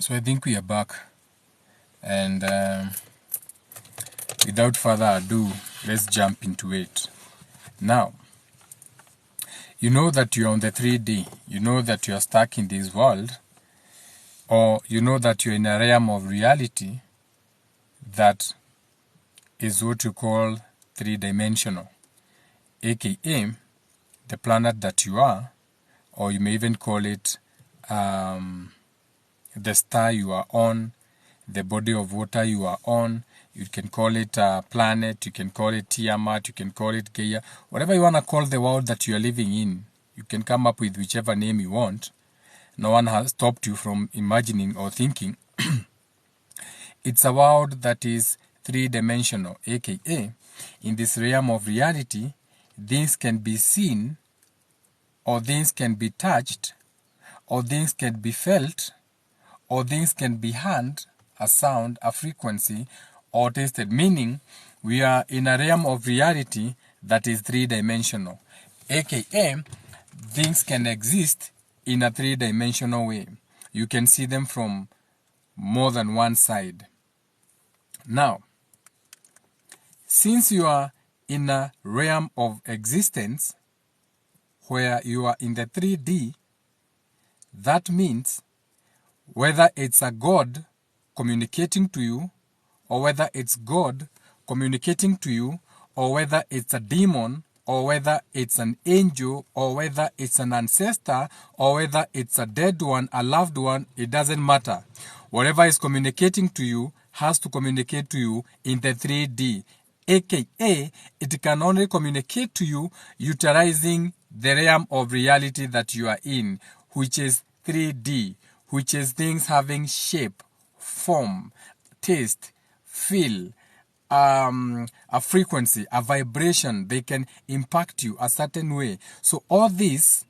So I think we are back, and without further ado, let's jump into it. Now, you know that you're on the 3D, you know that you're stuck in this world, or you know that you're in a realm of reality that is what you call three-dimensional, aka the planet that you are, or you may even call it the star you are on, the body of water you are on. You can call it a planet, you can call it Tiamat, you can call it Gaia, whatever you want to call the world that you are living in. You can come up with whichever name you want. No one has stopped you from imagining or thinking. It's a world that is three-dimensional, aka in this realm of reality, things can be seen, or things can be touched, or things can be felt, or things can be heard, a sound, a frequency, or tasted. Meaning, we are in a realm of reality that is three-dimensional, aka things can exist in a three-dimensional way. You can see them from more than one side. Now, since you are in a realm of existence where you are in the 3D, that means whether it's a God communicating to you, or whether it's God communicating to you, or whether it's a demon, or whether it's an angel, or whether it's an ancestor, or whether it's a dead one, a loved one, it doesn't matter. Whatever is communicating to you has to communicate to you in the 3D, aka it can only communicate to you utilizing the realm of reality that you are in, which is 3D, which is things having shape, form, taste, feel, a frequency, a vibration. They can impact you a certain way. So all this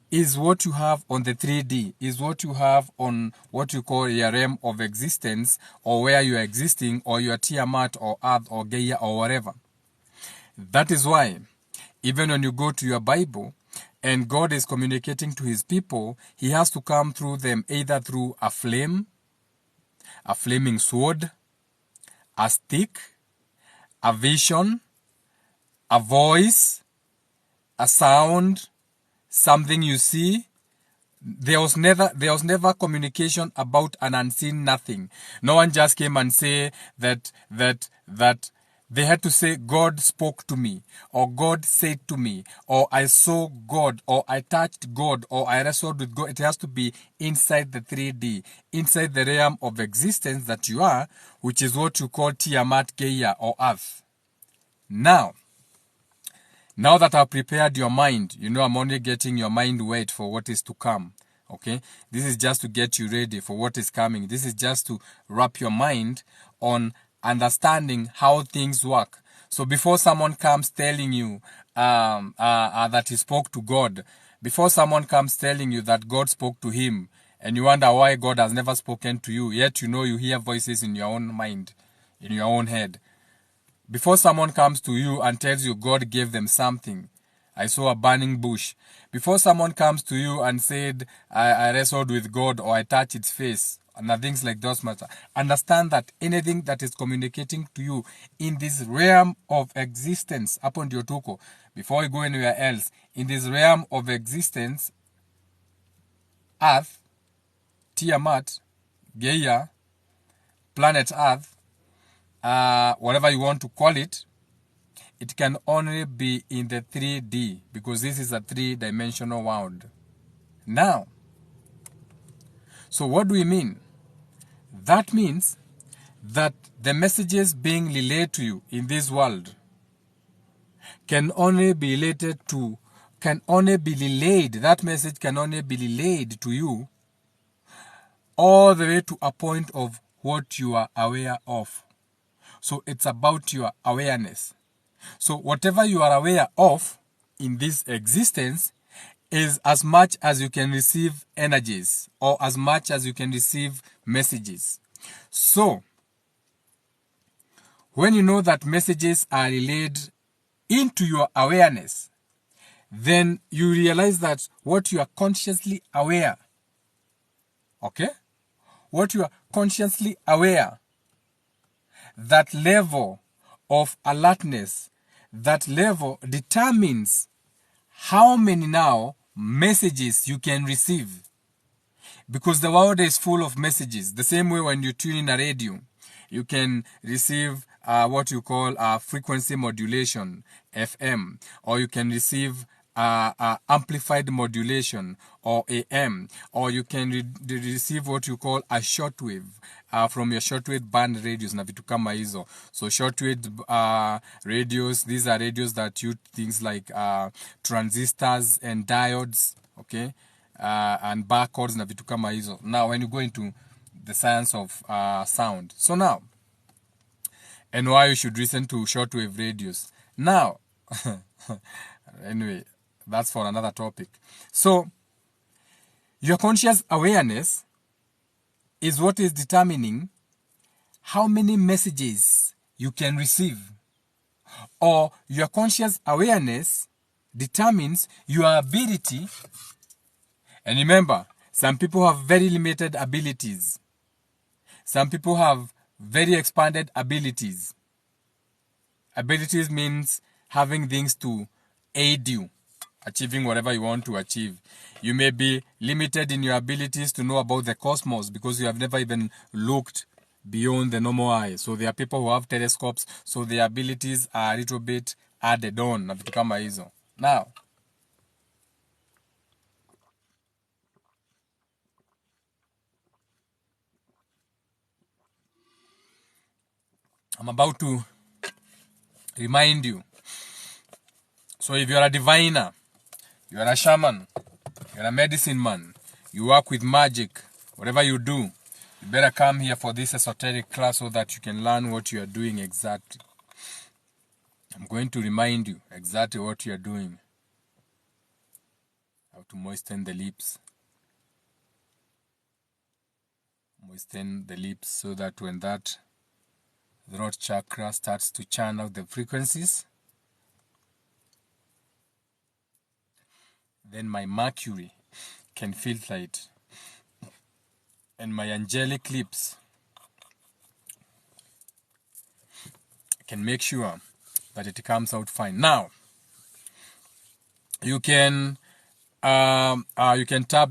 is what you have on the 3D, is what you have on what you call your realm of existence, or where you are existing, or your Tiamat, or Earth, or Gaia, or whatever. That is why, even when you go to your Bible, and God is communicating to his people, he has to come through them either through a flame, a flaming sword, a stick, a vision, a voice, a sound, something you see. There was never communication about an unseen nothing. No one just came and say that they had to say God spoke to me, or God said to me, or I saw God, or I touched God, or I wrestled with God. It has to be inside the 3D, inside the realm of existence that you are, which is what you call Tiamat, Gaia, or Earth. Now that I've prepared your mind, you know I'm only getting your mind wet for what is to come. Okay? This is just to get you ready for what is coming. This is just to wrap your mind on understanding how things work. So before someone comes telling you that he spoke to God, before someone comes telling you that God spoke to him, and you wonder why God has never spoken to you, yet you know you hear voices in your own mind, in your own head. Before someone comes to you and tells you God gave them something, I saw a burning bush. Before someone comes to you and said, I wrestled with God, or I touched its face, and things like those matter, understand that anything that is communicating to you in this realm of existence, upon your tuko, before you go anywhere else, in this realm of existence, Earth, Tiamat, Gaia, planet Earth, whatever you want to call it, it can only be in the 3D, because this is a three-dimensional world. Now, so what do we mean? That means that the messages being relayed to you in this world can only be related to, can only be relayed, that message can only be relayed to you all the way to a point of what you are aware of. So it's about your awareness. So whatever you are aware of in this existence is as much as you can receive energies, or as much as you can receive messages. So when you know that messages are relayed into your awareness, then you realize that what you are consciously aware, okay? what you are consciously aware, that level of alertness, that level determines how many now messages you can receive. Because the world is full of messages. The same way when you tune in a radio, you can receive what you call frequency modulation, FM, or you can receive amplified modulation, or AM, or you can receive what you call a shortwave from your shortwave band radios na vitu kama hizo. So shortwave radios, these are radios that use things like transistors and diodes, okay, and barcodes na vitu kama hizo. Now when you go into the science of sound, so now, and why you should listen to shortwave radios. Now, anyway, that's for another topic. So, your conscious awareness is what is determining how many messages you can receive. Or your conscious awareness determines your ability. And remember, some people have very limited abilities. Some people have very expanded abilities. Abilities means having things to aid you, achieving whatever you want to achieve. You may be limited in your abilities to know about the cosmos because you have never even looked beyond the normal eye. So there are people who have telescopes, so their abilities are a little bit added on. Now, I'm about to remind you. So if you're a diviner, you're a shaman, you're a medicine man, you work with magic, whatever you do, you better come here for this esoteric class so that you can learn what you are doing exactly. I'm going to remind you exactly what you are doing. How to moisten the lips. Moisten the lips so that when that throat chakra starts to churn out the frequencies, then my Mercury can filter it. And my angelic lips can make sure that it comes out fine. Now, you can tap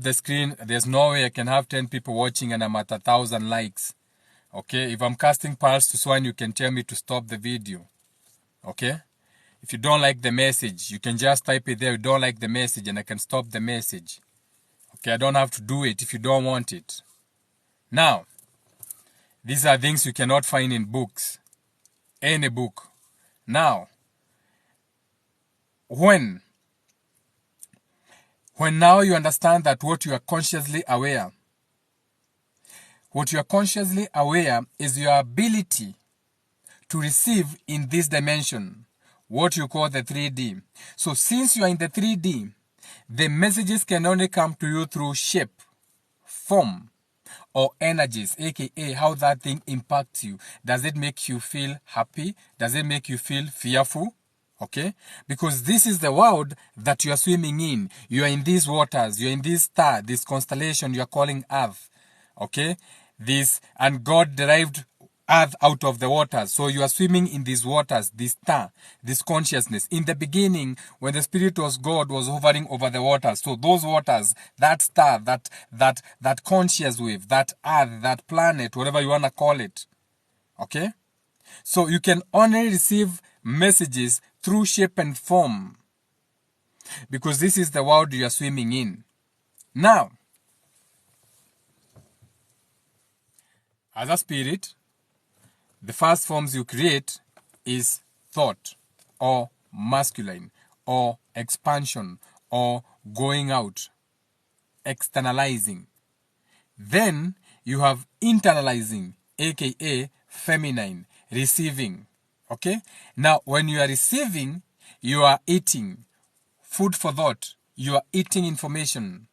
the screen. There's no way I can have 10 people watching and I'm at 1,000 likes. Okay, if I'm casting pearls to swine, you can tell me to stop the video. Okay, if you don't like the message, you can just type it there. You don't like the message and I can stop the message. Okay, I don't have to do it if you don't want it. Now, these are things you cannot find in books. Any book. Now, when now you understand that what you are consciously aware, what you are consciously aware is your ability to receive in this dimension, what you call the 3D. So since you are in the 3D, the messages can only come to you through shape, form, or energies, aka how that thing impacts you. Does it make you feel happy? Does it make you feel fearful? Okay? Because this is the world that you are swimming in. You are in these waters. You are in this star, this constellation you are calling Earth. Okay? This, and God derived Earth out of the waters. So you are swimming in these waters, this star, this consciousness. In the beginning, when the Spirit was God, was hovering over the waters. So those waters, that star, that conscious wave, that Earth, that planet, whatever you want to call it. Okay? So you can only receive messages through shape and form. Because this is the world you are swimming in. Now, as a spirit, the first forms you create is thought, or masculine, or expansion, or going out, externalizing. Then you have internalizing, aka feminine, receiving. Okay? Now, when you are receiving, you are eating. Food for thought, you are eating information.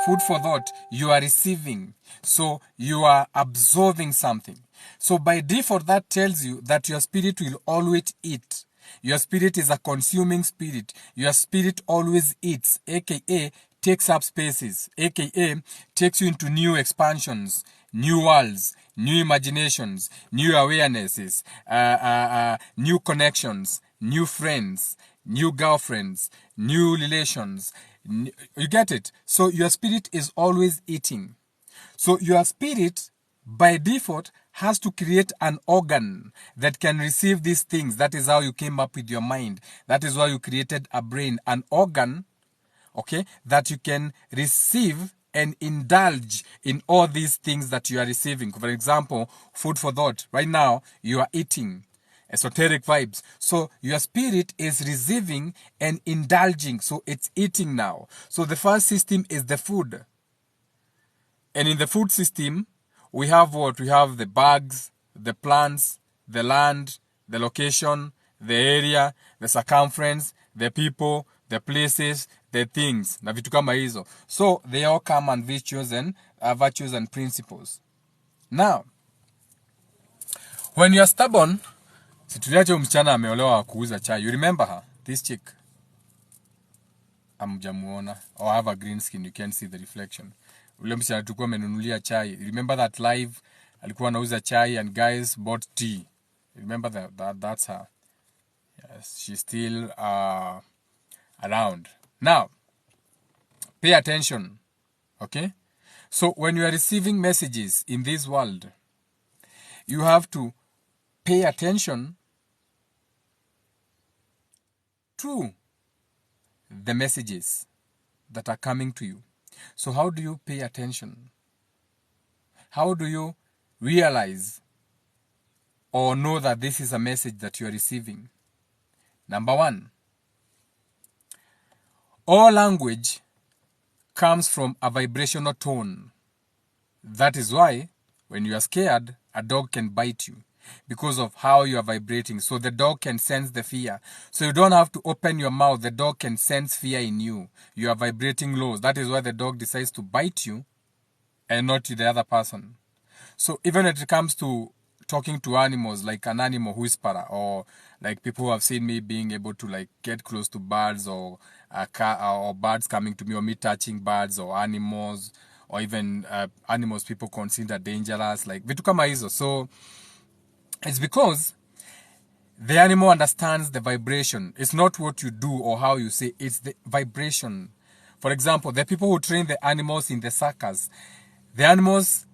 Food for thought, you are receiving. So you are absorbing something. So by default, that tells you that your spirit will always eat. Your spirit is a consuming spirit. Your spirit always eats, aka takes up spaces, aka takes you into new expansions, new worlds, new imaginations, new awarenesses, new connections, new friends, new girlfriends, new relations. You get it? So your spirit is always eating. So your spirit, by default, has to create an organ that can receive these things. That is how you came up with your mind. That is why you created a brain, an organ, okay, that you can receive and indulge in all these things that you are receiving. For example, food for thought. Right now, you are eating esoteric vibes. So your spirit is receiving and indulging. So it's eating now. So the first system is the food. And in the food system, we have what? We have the bugs, the plants, the land, the location, the area, the circumference, the people, the places, the things. Na vitu kama hizo. So they all come and virtues and principles. Now, when you are stubborn, situliache msichana ameolewa kuuza chai. You remember her? This chick. Amjamuona. Or have a green skin, you can't see the reflection. Ule msichana tulikuwa amenunulia chai. Remember that live? Alikuwa anauza chai and guys bought tea. Remember that's her. Yes, she's still around. Now, pay attention. Okay? So when you are receiving messages in this world, you have to pay attention to the messages that are coming to you. So how do you pay attention? How do you realize or know that this is a message that you are receiving? Number one, all language comes from a vibrational tone. That is why when you are scared, a dog can bite you because of how you are vibrating. So the dog can sense the fear. So you don't have to open your mouth. The dog can sense fear in you. You are vibrating low. That is why the dog decides to bite you and not to the other person. So even when it comes to talking to animals, like an animal whisperer, or like people who have seen me being able to like get close to birds, or or birds coming to me, or me touching birds or animals, or even animals people consider dangerous, like vitu kama hizo. So it's because the animal understands the vibration. It's not what you do or how you say, it's the vibration. For example, the people who train the animals in the circus, the animals,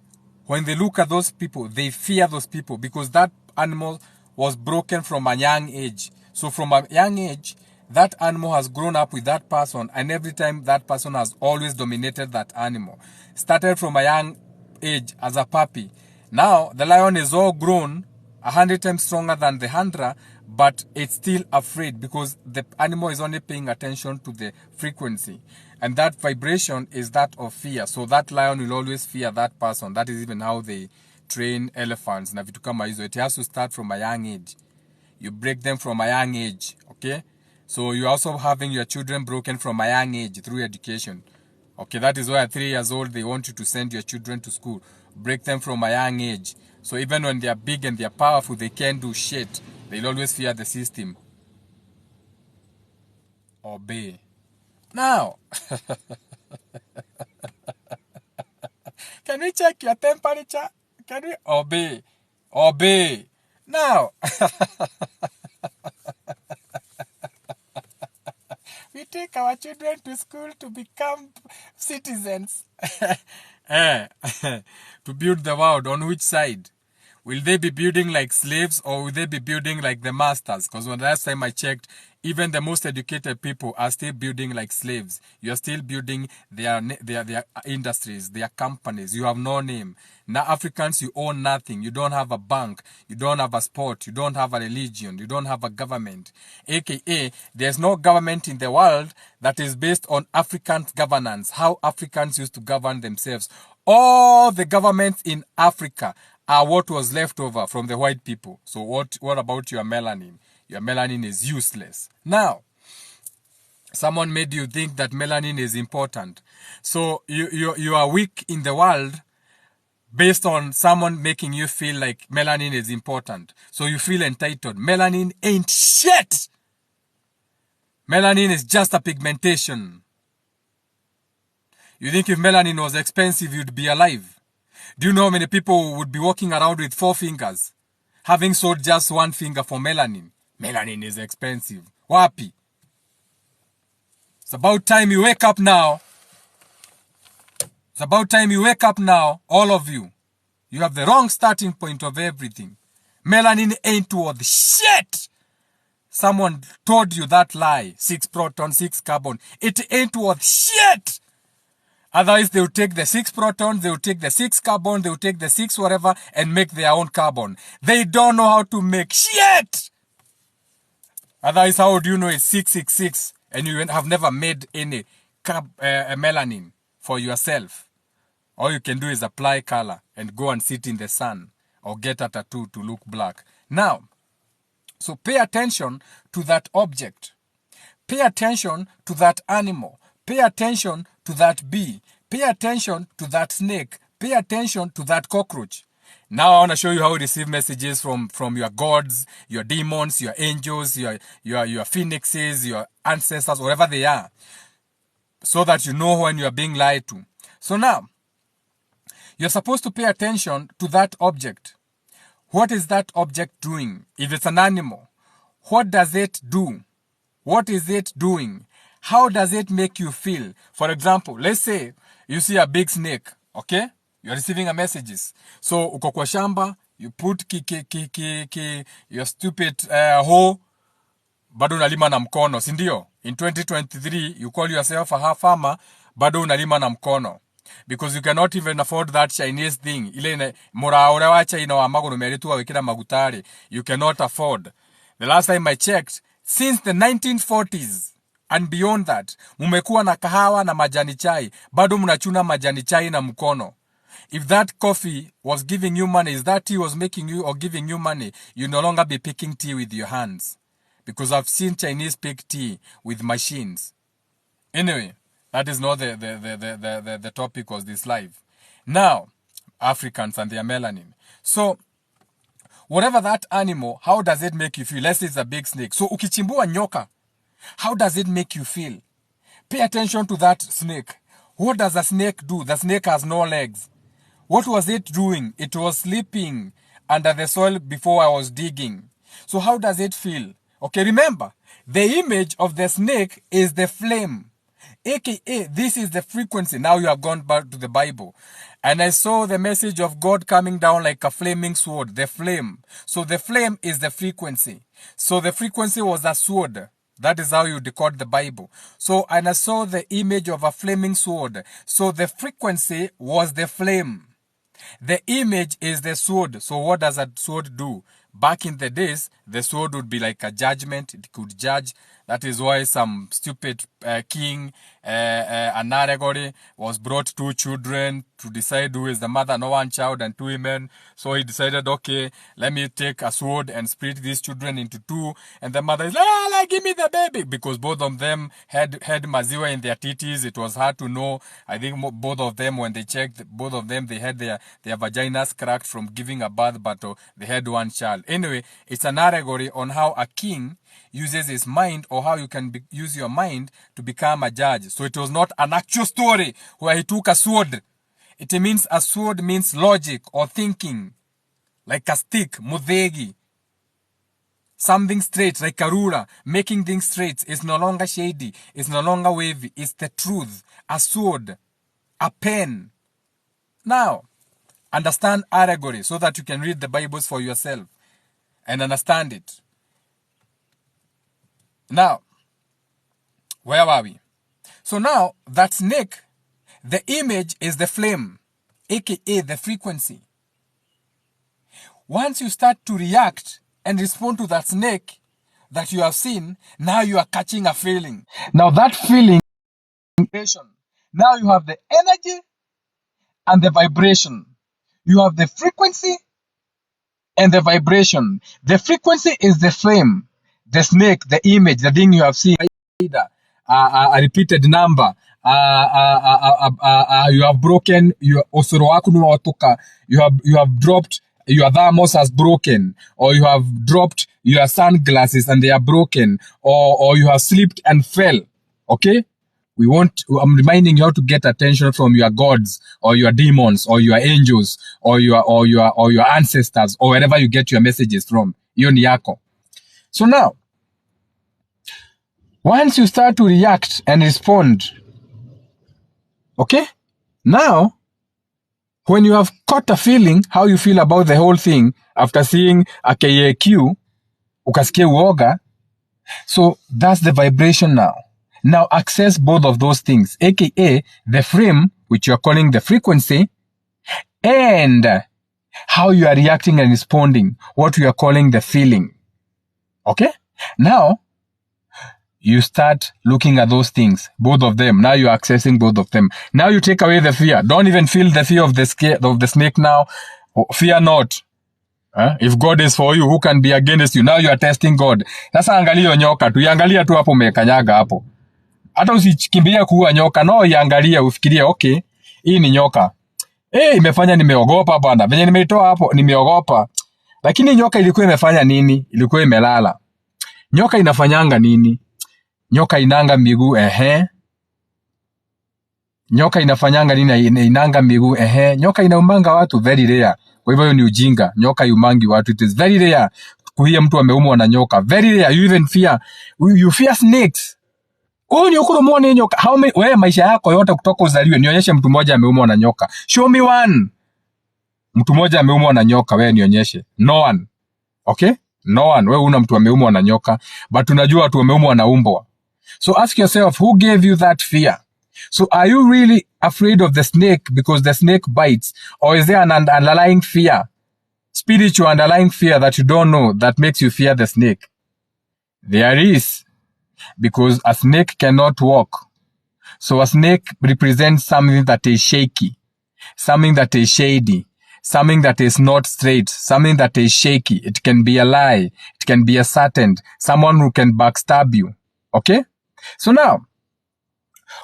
when they look at those people, they fear those people because that animal was broken from a young age. So from a young age, that animal has grown up with that person, and every time that person has always dominated that animal. Started from a young age as a puppy. Now, the lion is all grown, 100 times stronger than the hunter, but it's still afraid because the animal is only paying attention to the frequency. And that vibration is that of fear. So that lion will always fear that person. That is even how they train elephants. Na vitu kama hizo. It has to start from a young age. You break them from a young age. Okay? So you're also having your children broken from a young age through education. Okay, that is why at 3 years old, they want you to send your children to school. Break them from a young age. So even when they are big and they are powerful, they can't do shit. They'll always fear the system. Obey. Now, can we check your temperature? Can we obey? Obey. Now, we take our children to school to become citizens. To build the world. On which side? Will they be building like slaves, or will they be building like the masters? Because when the last time I checked, even the most educated people are still building like slaves. You are still building their industries, their companies. You have no name. Now Africans, you own nothing. You don't have a bank. You don't have a sport. You don't have a religion. You don't have a government. AKA, there's no government in the world that is based on African governance, how Africans used to govern themselves. All the governments in Africa are what was left over from the white people. So what about your melanin? Your melanin is useless. Now, someone made you think that melanin is important. So you are weak in the world based on someone making you feel like melanin is important. So you feel entitled. Melanin ain't shit. Melanin is just a pigmentation. You think if melanin was expensive, you'd be alive? Do you know how many people would be walking around with 4 fingers, having sold just 1 finger for melanin? Melanin is expensive. Wapi? It's about time you wake up now. It's about time you wake up now, all of you. You have the wrong starting point of everything. Melanin ain't worth shit. Someone told you that lie. 6 proton, 6 carbon. It ain't worth shit. Otherwise, they will take the 6 protons, they will take the 6 carbon, they will take the 6 whatever and make their own carbon. They don't know how to make shit. Otherwise, how would you know it's 666 and you have never made any melanin for yourself? All you can do is apply color and go and sit in the sun or get a tattoo to look black. Now, so pay attention to that object. Pay attention to that animal. Pay attention to that bee. Pay attention to that snake. Pay attention to that cockroach. Now I want to show you how to receive messages from your gods, your demons, your angels, your phoenixes, your ancestors, wherever they are, so that you know when you are being lied to. So now, you're supposed to pay attention to that object. What is that object doing? If it's an animal, what does it do? What is it doing? How does it make you feel? For example, let's say you see a big snake, okay? You're receiving a messages. So, uko kwa shamba, you put your stupid hoe, bado unalima na mkono, si ndio? In 2023, you call yourself a farmer, bado unalima na mkono. Because you cannot even afford that Chinese thing. Ile muraore wa China wa maguru meritu wa wikira magutari. You cannot afford. The last time I checked, since the 1940s and beyond that, mumekuwa na kahawa na majani chai. Bado mnachuna majani chai na mkono. If that coffee was giving you money, if that tea was making you or giving you money, you no longer be picking tea with your hands. Because I've seen Chinese pick tea with machines. Anyway, that is not the topic of this live. Now, Africans and their melanin. So, whatever that animal, how does it make you feel? Let's say it's a big snake. So, ukichimbua nyoka, how does it make you feel? Pay attention to that snake. What does a snake do? The snake has no legs. What was it doing? It was sleeping under the soil before I was digging. So how does it feel? Okay, remember, the image of the snake is the flame. AKA, this is the frequency. Now you have gone back to the Bible. And I saw the message of God coming down like a flaming sword, the flame. So the flame is the frequency. So the frequency was a sword. That is how you decode the Bible. So, and I saw the image of a flaming sword. So the frequency was the flame. The image is the sword. So what does a sword do? Back in the days, the sword would be like a judgment. It could judge. That is why some stupid king, an allegory, was brought 2 children to decide who is the mother, no one child and 2 women. So he decided, okay, let me take a sword and split these children into 2. And the mother is like, give me the baby. Because both of them had maziwa in their titties. It was hard to know. I think both of them, when they checked, both of them, they had their vaginas cracked from giving a birth, but they had 1 child. Anyway, it's an allegory on how a king uses his mind, or how you can use your mind to become a judge. So it was not an actual story where he took a sword. It means a sword means logic or thinking. Like a stick, mudhegi. Something straight, like a ruler. Making things straight is no longer shady. It's no longer wavy. It's the truth. A sword. A pen. Now, understand allegory so that you can read the Bibles for yourself and understand it. Now, where were we? So now, that snake, the image is the flame, aka the frequency. Once you start to react and respond to that snake that you have seen, now you are catching a feeling. Now that feeling, now you have the energy and the vibration. You have the frequency and the vibration. The frequency is the flame. The snake, the image, the thing you have seen, a repeated number, you have broken your you have dropped your thermos has broken, or you have dropped your sunglasses and they are broken, or you have slipped and fell. Okay, I'm reminding you how to get attention from your gods or your demons or your angels or your ancestors or wherever you get your messages from. Hiyo ni yako. So now, once you start to react and respond, okay? Now, when you have caught a feeling, how you feel about the whole thing after seeing a KAQ, ukasikia uoga, so that's the vibration now. Now access both of those things, aka the frame, which you are calling the frequency, and how you are reacting and responding, what we are calling the feeling. Okay? Now, you start looking at those things, both of them. Now you're accessing both of them. Now you take away the fear. Don't even feel the fear of the snake now. Fear not. If God is for you, who can be against you? Now you are testing God. Sasa angalia nyoka tu. Iangalia tu hapo umekanyaga hapo. Hata usikimbia kuua nyoka. No, iangalia ufikirie, okay, hii ni nyoka. Imefanya nimeogopa bwana. Venye nimeitoa hapo nimeogopa. Lakini nyoka ilikuwa imefanya nini? Ilikuwa imelala. Nyoka inafanyanga nini? Nyoka inanga miguu, Nyoka inafanyanga nini? Inanga miguu, Nyoka inaumanga watu, very rare. Kwa hivyo ni ujinga. Nyoka yumangi watu. It is very rare kuhia mtu ameumwa na nyoka. Very rare. You even fear. You fear snakes. Ni ukuru muone nyoka. Wewe maisha yako yote kutoka uzaliwe, nionyeshe mtu mmoja ameumwa na nyoka. Show me one. Mtu mmoja ameumwa na nyoka, wewe nionyeshe. No one. Okay? No one. Wewe una mtu ameumwa na nyoka. But unajua watu wameumwa na umbwa. So ask yourself, who gave you that fear? So are you really afraid of the snake because the snake bites? Or is there an underlying fear, spiritual underlying fear that you don't know that makes you fear the snake? There is, because a snake cannot walk. So a snake represents something that is shaky, something that is shady, something that is not straight, something that is shaky. It can be a lie. It can be a certain, someone who can backstab you. Okay? So now,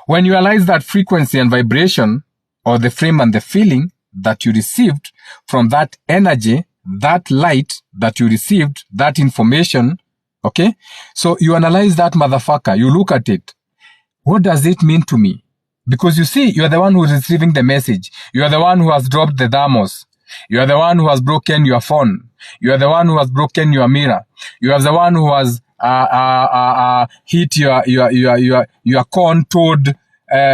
when you realize that frequency and vibration, or the frame and the feeling that you received from that energy, that light that you received, that information, okay? So you analyze that motherfucker, you look at it. What does it mean to me? Because you see, you are the one who is receiving the message. You are the one who has dropped the thermos. You are the one who has broken your phone. You are the one who has broken your mirror. You are the one who has hit your contour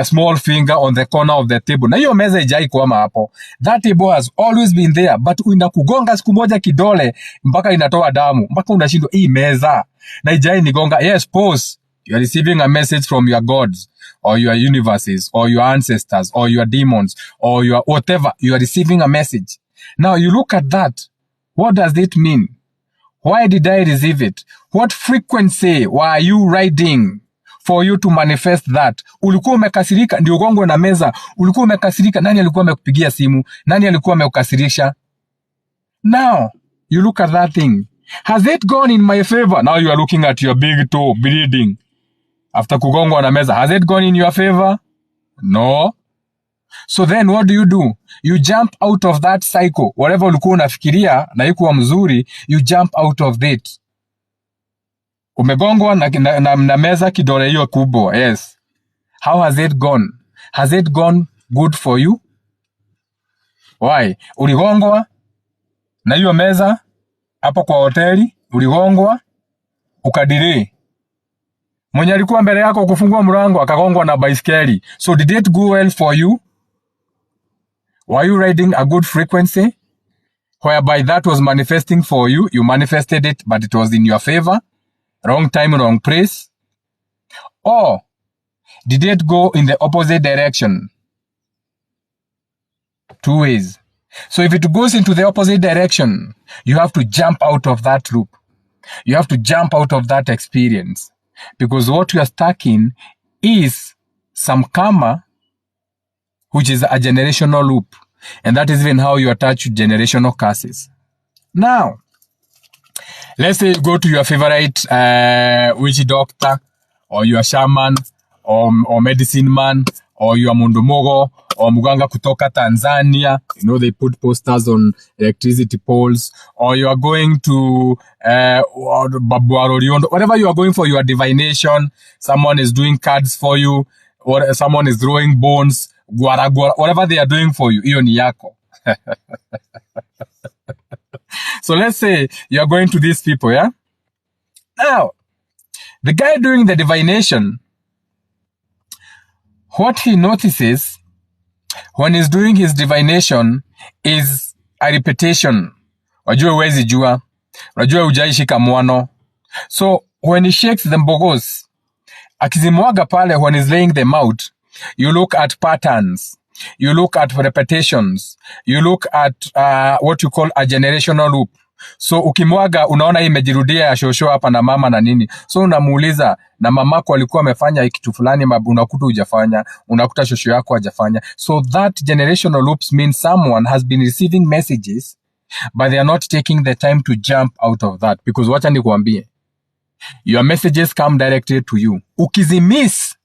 small finger on the corner of the table. Na hiyo message haikuwa hapo. That table has always been there, but inakugonga siku moja kidole mpaka inatoa damu, mpaka unashindwa hii meza. Na ijai nigonga. Yes, pause. You are receiving a message from your gods or your universes or your ancestors or your demons or your whatever. You are receiving a message. Now you look at that. What does it mean? Why did I receive it? What frequency were you riding for you to manifest that? Ulikuwa umekasirika, ndio gongo na meza. Ulikuwa umekasirika, nani alikuwa amekupigia simu? Nani alikuwa amekukasirisha? Now, you look at that thing. Has it gone in my favor? Now you are looking at your big toe bleeding. After kugongwa na meza, has it gone in your favor? No. So then what do? You jump out of that cycle. Whatever ulikuwa unafikiria na ikuwa mzuri, you jump out of it. Umegongwa na meza kidole hiyo kubwa. Yes. How has it gone? Has it gone good for you? Why? Uligongwa na hiyo meza hapo kwa hoteli, uligongwa ukadirei. Mwenye alikuwa mbele yako kufungua mlango akagongwa na baiskeli. So did it go well for you? Were you riding a good frequency? Whereby that was manifesting for you. You manifested it, but it was in your favor. Wrong time, wrong place. Or did it go in the opposite direction? Two ways. So if it goes into the opposite direction, you have to jump out of that loop. You have to jump out of that experience. Because what you are stuck in is some karma, which is a generational loop. And that is even how you attach generational curses. Now, let's say you go to your favorite witch doctor, or your shaman, or medicine man, or your mundumogo, or muganga kutoka Tanzania. You know, they put posters on electricity poles. Or you are going to Babu Aroriondo. Whatever you are going for your divination, someone is doing cards for you. or someone is throwing bones, guara, guara, whatever they are doing for you, iyo ni yako. So let's say you're going to these people, yeah? Now, the guy doing the divination, what he notices when he's doing his divination is a repetition. Wajua wezi jua. Wajua ujaishi kamwano. So when he shakes the mbogos, akizimwaga pale when he's laying them out, you look at patterns. You look at repetitions. You look at what you call a generational loop. So ukimwaga unaona imejirudia ya shosho hapa na mama na nini. So unamuuliza na mamako alikuwa amefanya kitu fulani unakuta hujafanya, unakuta shosho yako hajafanya. So that generational loops means someone has been receiving messages but they are not taking the time to jump out of that, because wacha nikuambie, your messages come directly to you. Ukizimiss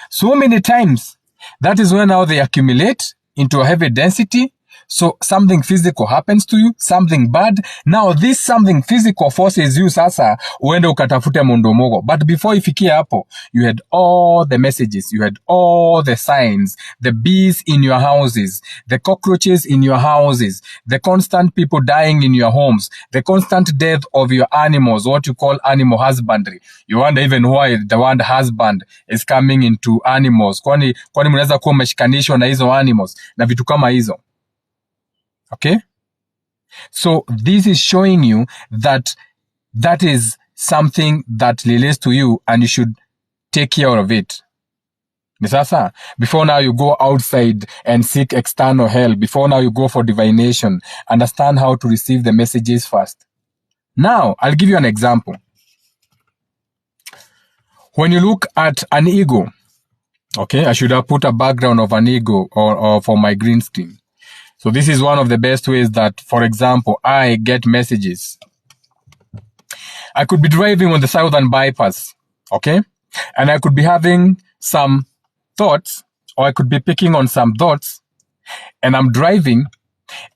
so many times, that is when now they accumulate into a heavy density. So something physical happens to you, something bad. Now this something physical forces you sasa uende ukatafute mondomogo. But before ifikie hapo, you had all the messages, you had all the signs, the bees in your houses, the cockroaches in your houses, the constant people dying in your homes, the constant death of your animals, what you call animal husbandry. You wonder even why the word husband is coming into animals. Kwani mnaweza kuwa umeshikanishwa na hizo animals na vitu kama hizo. Okay? So this is showing you that that is something that relates to you and you should take care of it. Sasa, before now you go outside and seek external help, before now you go for divination, understand how to receive the messages first. Now, I'll give you an example. When you look at an ego, okay, I should have put a background of an ego or for my green screen. So this is one of the best ways that, for example, I get messages. I could be driving on the southern bypass, okay? And I could be having some thoughts, or I could be picking on some thoughts, and I'm driving,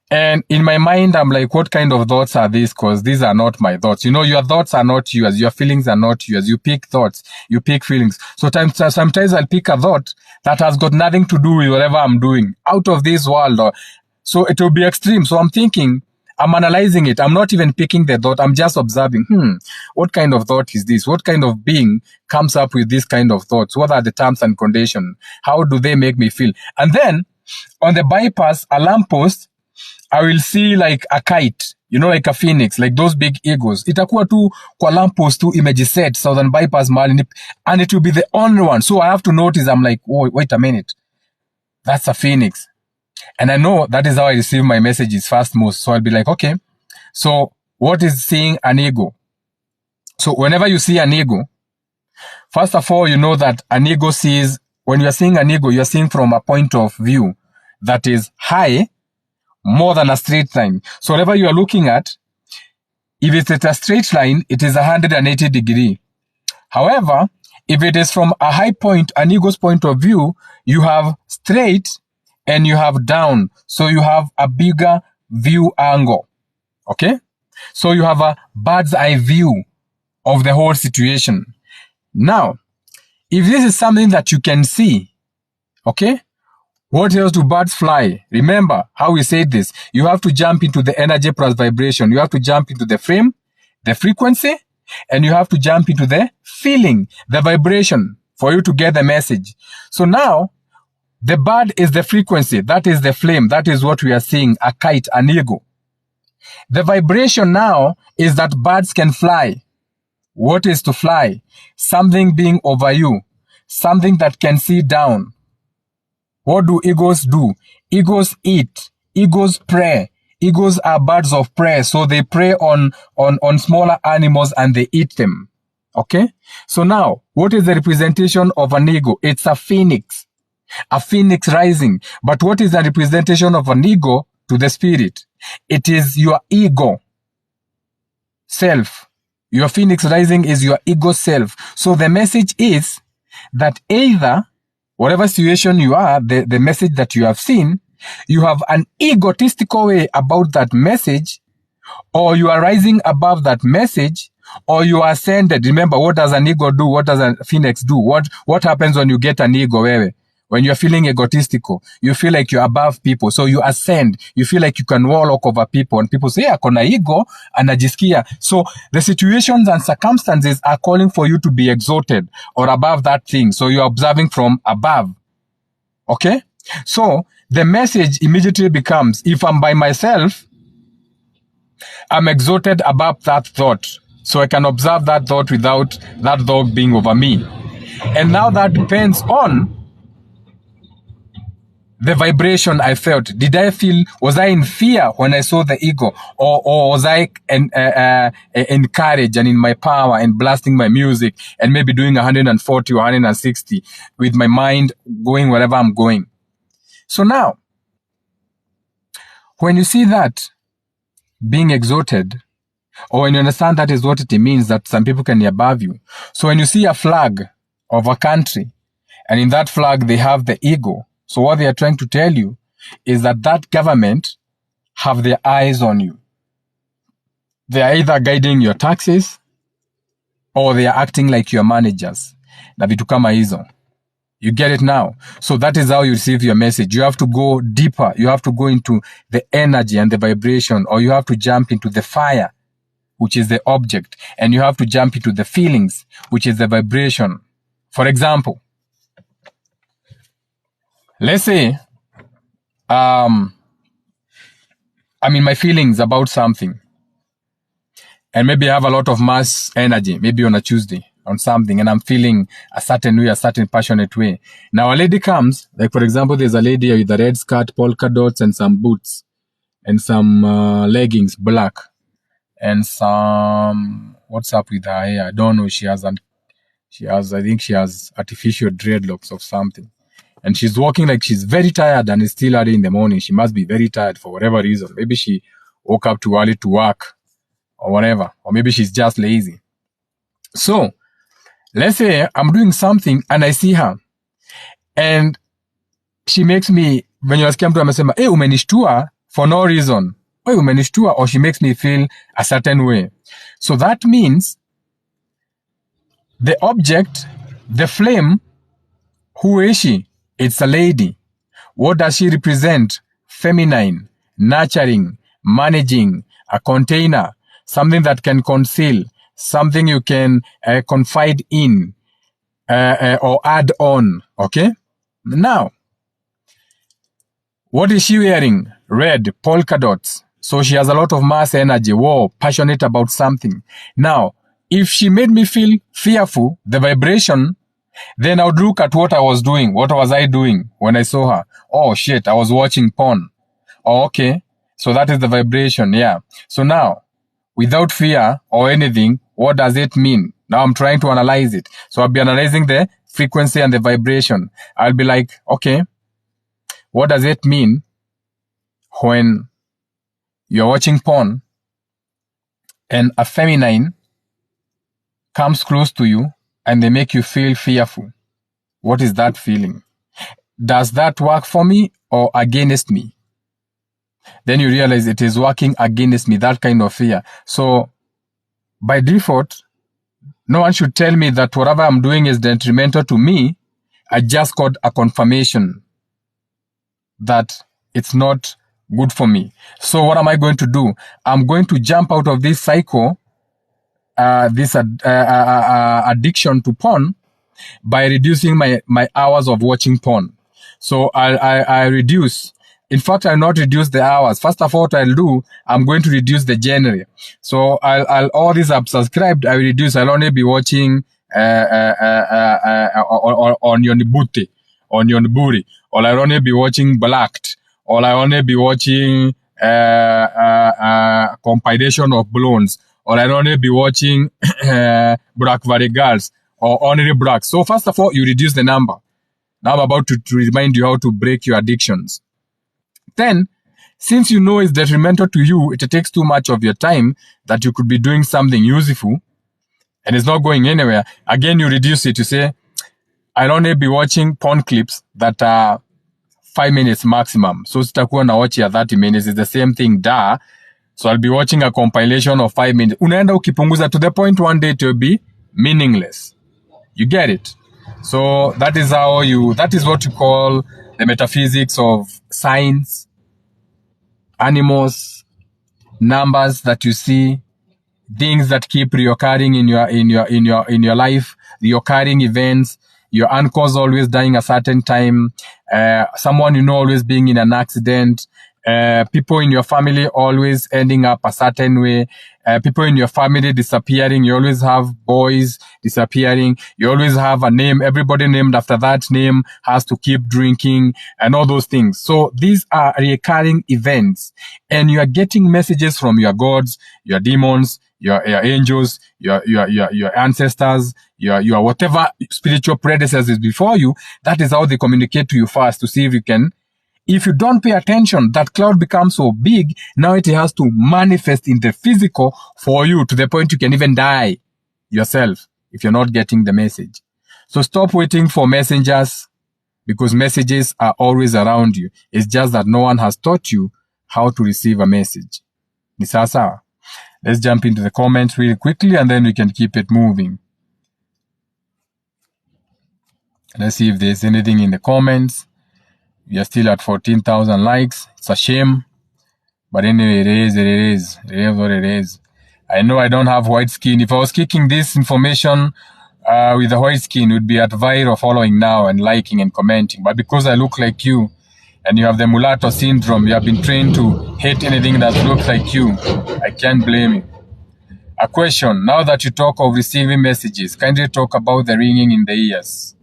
and in my mind, I'm like, what kind of thoughts are these? Because these are not my thoughts. You know, your thoughts are not yours. Your feelings are not yours. You pick thoughts. You pick feelings. So sometimes I'll pick a thought that has got nothing to do with whatever I'm doing. Out of this world, or so it will be extreme. So I'm thinking, I'm analyzing it. I'm not even picking the thought. I'm just observing, what kind of thought is this? What kind of being comes up with this kind of thoughts? What are the terms and conditions? How do they make me feel? And then on the bypass, a lamppost, I will see like a kite, you know, like a phoenix, like those big egos. Itakuwa tu kwa lamppost tu imejiset, southern bypass mahali, and it will be the only one. So I have to notice, I'm like, oh, wait a minute. That's a phoenix. And I know that is how I receive my messages first most. So I'll be like, okay, so what is seeing an ego? So whenever you see an ego, first of all, you know that an ego sees, when you're seeing an ego, you're seeing from a point of view that is high, more than a straight line. So whatever you are looking at, if it's at a straight line, it is 180 degree. However, if it is from a high point, an ego's point of view, you have straight and you have down. So you have a bigger view angle. Okay? So you have a bird's eye view of the whole situation. Now, if this is something that you can see, okay? What else do birds fly? Remember how we said this. You have to jump into the energy plus vibration. You have to jump into the frame, the frequency, and you have to jump into the feeling, the vibration, for you to get the message. So now, the bird is the frequency. That is the flame. That is what we are seeing, a kite, an ego. The vibration now is that birds can fly. What is to fly? Something being over you. Something that can see down. What do egos do? Egos eat. Egos prey. Egos are birds of prey. So they prey on smaller animals and they eat them. Okay? So now, what is the representation of an ego? It's a phoenix. A phoenix rising. But what is the representation of an ego to the spirit? It is your ego self. Your phoenix rising is your ego self. So the message is that either, whatever situation you are, the message that you have seen, you have an egotistical way about that message, or you are rising above that message, or you are ascended. Remember, what does an ego do? What does a phoenix do? What happens when you get an ego? When you're feeling egotistical, you feel like you're above people. So you ascend. You feel like you can walk over people. And people say, akona ego, anajisikia. So the situations and circumstances are calling for you to be exalted or above that thing. So you're observing from above. Okay? So the message immediately becomes, if I'm by myself, I'm exalted above that thought. So I can observe that thought without that thought being over me. And now that depends on the vibration I felt. Did I feel, was I in fear when I saw the ego? Or was I encouraged and in my power and blasting my music and maybe doing 140 or 160 with my mind going wherever I'm going? So now, when you see that being exalted, or when you understand that is what it means, that some people can be above you. So when you see a flag of a country, and in that flag they have the ego, so what they are trying to tell you is that that government have their eyes on you. They are either guiding your taxes, or they are acting like your managers. Na vitu kama hizo. You get it now? So that is how you receive your message. You have to go deeper. You have to go into the energy and the vibration, or you have to jump into the fire, which is the object, and you have to jump into the feelings, which is the vibration. For example, let's say, I'm in my feelings about something, and maybe I have a lot of mass energy, maybe on a Tuesday, on something, and I'm feeling a certain way, a certain passionate way. Now a lady comes, like for example, there's a lady with a red skirt, polka dots, and some boots, and some leggings, black, and some, what's up with her hair? I don't know, I think she has artificial dreadlocks or something. And she's walking like she's very tired, and it's still early in the morning. She must be very tired for whatever reason. Maybe she woke up too early to work or whatever. Or maybe she's just lazy. So let's say I'm doing something and I see her, and she makes me, when you ask mtu amesema, hey, umenishtua for no reason. Hey, umenishtua, or she makes me feel a certain way. So that means the object, the flame, who is she? It's a lady. What does she represent? Feminine, nurturing, managing, a container, something that can conceal, something you can confide in or add on. Okay? Now, what is she wearing? Red, polka dots. So she has a lot of mass energy, passionate about something. Now, if she made me feel fearful, the vibration, then I would look at what I was doing. What was I doing when I saw her? Oh shit, I was watching porn. Oh, okay. So that is the vibration, yeah. So now, without fear or anything, what does it mean? Now I'm trying to analyze it. So I'll be analyzing the frequency and the vibration. I'll be like, okay, what does it mean when you're watching porn and a feminine comes close to you and they make you feel fearful? What is that feeling? Does that work for me or against me? Then you realize it is working against me, that kind of fear. So by default, no one should tell me that whatever I'm doing is detrimental to me. I just got a confirmation that it's not good for me. So what am I going to do? I'm going to jump out of this cycle, this addiction to porn, by reducing my hours of watching porn. So I reduce. In fact, I'll not reduce the hours. First of all, what I'll do, I'm going to reduce the genre. So I'll all these I've subscribed, I will reduce. I'll only be watching Onion Booty, Onion Buri, or I'll only be watching Blacked, or I'll only be watching compilation of blondes, or I'll only be watching Black Valley Girls, or only Black. So first of all, you reduce the number. Now I'm about to remind you how to break your addictions. Then, since you know it's detrimental to you, it takes too much of your time that you could be doing something useful and it's not going anywhere. Again, you reduce it. You say, I'll only be watching porn clips that are 5 minutes maximum. So sitakuwa na watch ya 30 minutes. It's the same thing, So I'll be watching a compilation of 5 minutes. Unaenda ukipunguza to the point one day it will be meaningless. You get it? So that is what you call the metaphysics of signs, animals, numbers that you see, things that keep reoccurring in your life, reoccurring events, your uncles always dying a certain time, someone you know always being in an accident, people in your family always ending up a certain way, people in your family disappearing. You always have boys disappearing. You always have a name. Everybody named after that name has to keep drinking and all those things. So these are recurring events, and you are getting messages from your gods, your demons, your angels, your ancestors, your whatever spiritual predecessors before you. That is how they communicate to you first, to see if you can. If you don't pay attention, that cloud becomes so big, now it has to manifest in the physical for you, to the point you can even die yourself if you're not getting the message. So stop waiting for messengers, because messages are always around you. It's just that no one has taught you how to receive a message. Ni sasa. Let's jump into the comments really quickly, and then we can keep it moving. Let's see if there's anything in the comments. We are still at 14,000 likes. It's a shame. But anyway, it is what it is. I know I don't have white skin. If I was kicking this information with a white skin, it would be at viral following now and liking and commenting. But because I look like you, and you have the mulatto syndrome, you have been trained to hate anything that looks like you, I can't blame you. A question. Now that you talk of receiving messages, kindly talk about the ringing in the ears.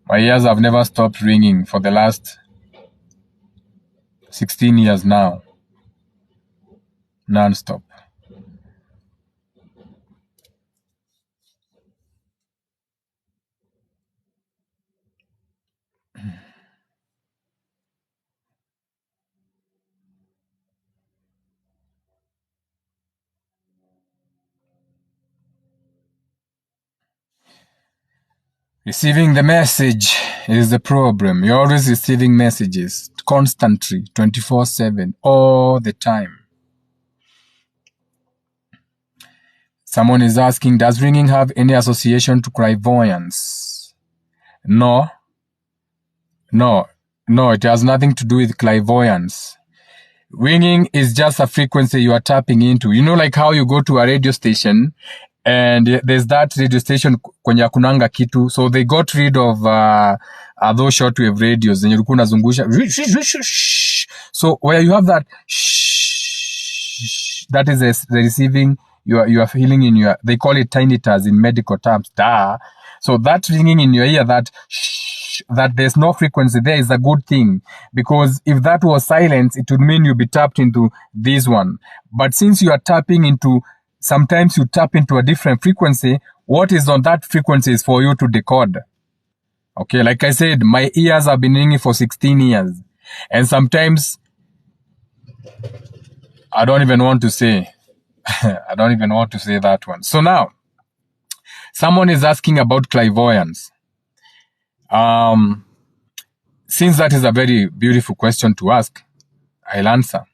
My ears have never stopped ringing for the last 16 years now. Non-stop. Receiving the message is the problem. You're always receiving messages constantly, 24/7, all the time. Someone is asking, does ringing have any association to clairvoyance? No, it has nothing to do with clairvoyance. Ringing is just a frequency you are tapping into. You know, like how you go to a radio station and there's that radio station kwenye kunanga kitu, so they got rid of those shortwave radios zenye ulikuwa unazungusha. So where you have that that is the receiving, you are feeling in your, they call it tinnitus in medical terms. So that ringing in your ear, that there's no frequency there, is a good thing, because if that was silence, it would mean you'd be tapped into this one. But since you are tapping into, sometimes you tap into a different frequency, what is on that frequency is for you to decode. Okay, like I said, my ears have been ringing for 16 years. And sometimes, I don't even want to say, I don't even want to say that one. So now, someone is asking about clairvoyance. Since that is a very beautiful question to ask, I'll answer,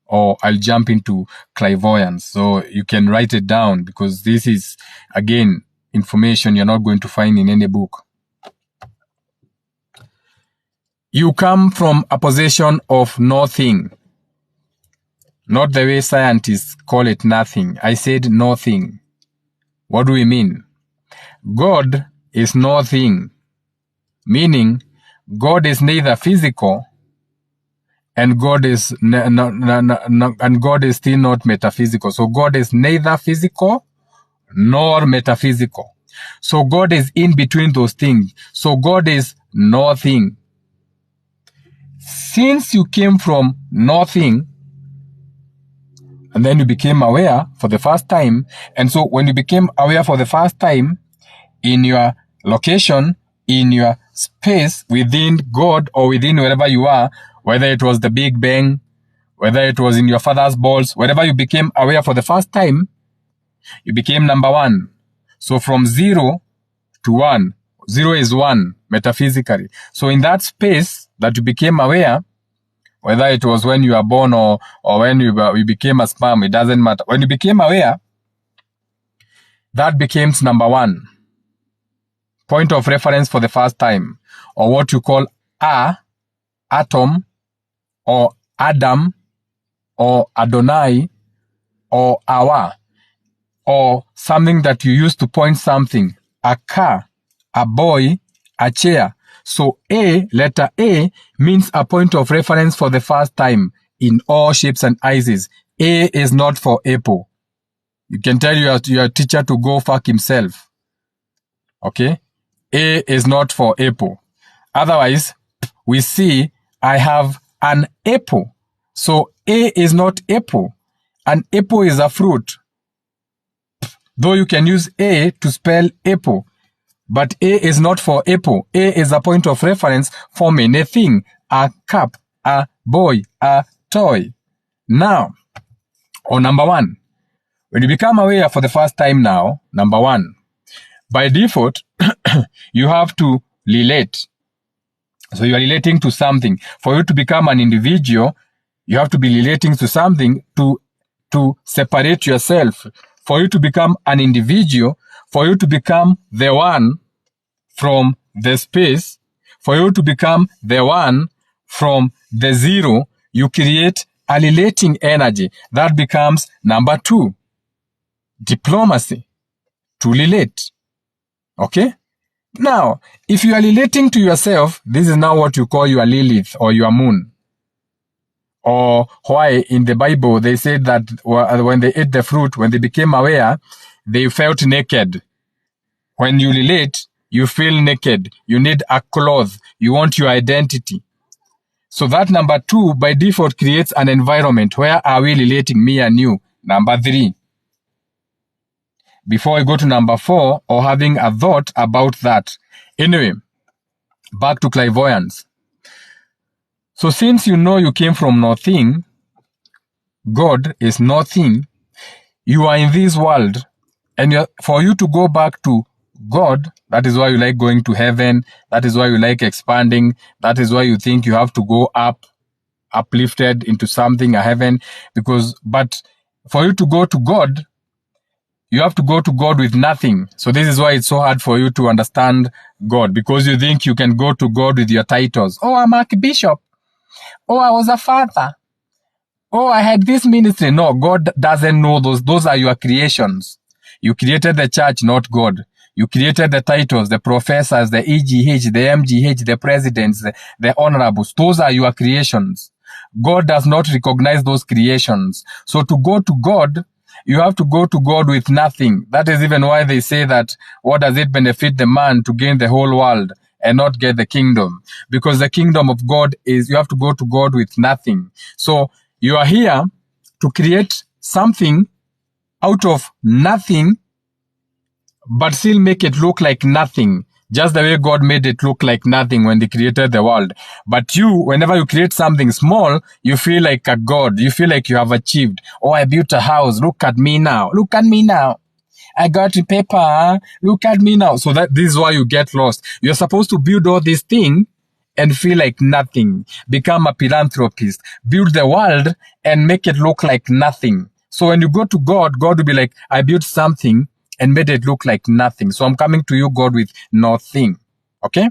or I'll jump into clairvoyance. So you can write it down, because this is, again, information you're not going to find in any book. You come from a position of nothing. Not the way scientists call it nothing. I said nothing. What do we mean? God is nothing. Meaning, God is neither physical, and God is and God is still not metaphysical. So God is neither physical nor metaphysical. So God is in between those things. So God is nothing. Since you came from nothing, and then you became aware for the first time, and so when you became aware for the first time, in your location, in your space, within God or within wherever you are, whether it was the Big Bang, whether it was in your father's balls, wherever you became aware for the first time, you became number one. So from 0 to 1, 0 is 1 metaphysically. So in that space that you became aware, Whether it was when you were born or when you became a sperm, it doesn't matter. When you became aware, that became number one. Point of reference for the first time, or what you call atom, or Adam, or Adonai, or Awa, or something that you use to point something, a car, a boy, a chair. So letter A means a point of reference for the first time in all shapes and sizes. A is not for apple. You can tell your teacher to go fuck himself. Okay? A is not for apple. Otherwise, we see I have an apple. So A is not apple. An apple is a fruit. Though you can use A to spell apple. But A is not for apple. A is a point of reference for many things. A cup, a boy, a toy. Now, on number one, when you become aware for the first time now, number one, by default, you have to relate. So you are relating to something. For you to become an individual, you have to be relating to something to separate yourself. For you to become an individual, for you to become the one from the space, for you to become the one from the zero, you create a relating energy. That becomes number two. Diplomacy. To relate. Okay? Now, if you are relating to yourself, this is now what you call your Lilith or your moon. Or why in the Bible they said that when they ate the fruit, when they became aware, they felt naked. When you relate, you feel naked. You need a cloth. You want your identity. So that number two, by default, creates an environment. Where are we relating, me and you? Number three. Before I go to number four, or having a thought about that. Anyway, back to clairvoyance. So since you know you came from nothing, God is nothing, you are in this world, and for you to go back to God, that is why you like going to heaven, that is why you like expanding, that is why you think you have to go up, uplifted into something, a heaven, but for you to go to God, you have to go to God with nothing. So this is why it's so hard for you to understand God, because you think you can go to God with your titles. Oh, I'm Archbishop. Oh, I was a father. Oh, I had this ministry. No, God doesn't know those. Those are your creations. You created the church, not God. You created the titles, the professors, the EGH, the MGH, the presidents, the honorables. Those are your creations. God does not recognize those creations. So to go to God, you have to go to God with nothing. That is even why they say that what does it benefit the man to gain the whole world and not get the kingdom? Because the kingdom of God is, you have to go to God with nothing. So you are here to create something out of nothing, but still make it look like nothing. Just the way God made it look like nothing when they created the world. But you, whenever you create something small, you feel like a God. You feel like you have achieved. Oh, I built a house. Look at me now. Look at me now. I got the paper. Look at me now. So this is why you get lost. You're supposed to build all these things and feel like nothing. Become a philanthropist. Build the world and make it look like nothing. So when you go to God, God will be like, I built something and made it look like nothing. So I'm coming to you, God, with nothing. Okay?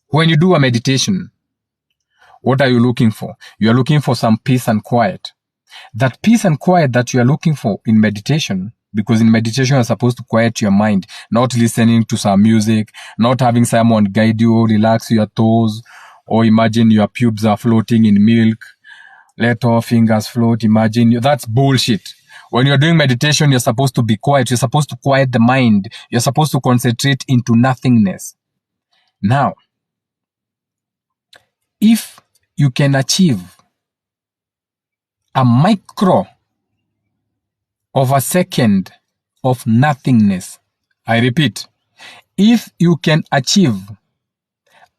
When you do a meditation, what are you looking for? You are looking for some peace and quiet. That peace and quiet that you are looking for in meditation, because in meditation you're supposed to quiet your mind, not listening to some music, not having someone guide you, relax your toes, or imagine your pubes are floating in milk, let all fingers float, imagine you. That's bullshit. When you're doing meditation, you're supposed to be quiet. You're supposed to quiet the mind. You're supposed to concentrate into nothingness. Now, if you can achieve a micro of a second of nothingness, I repeat, if you can achieve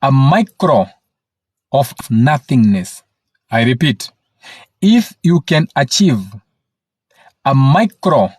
a micro of nothingness, I repeat, if you can achieve a micro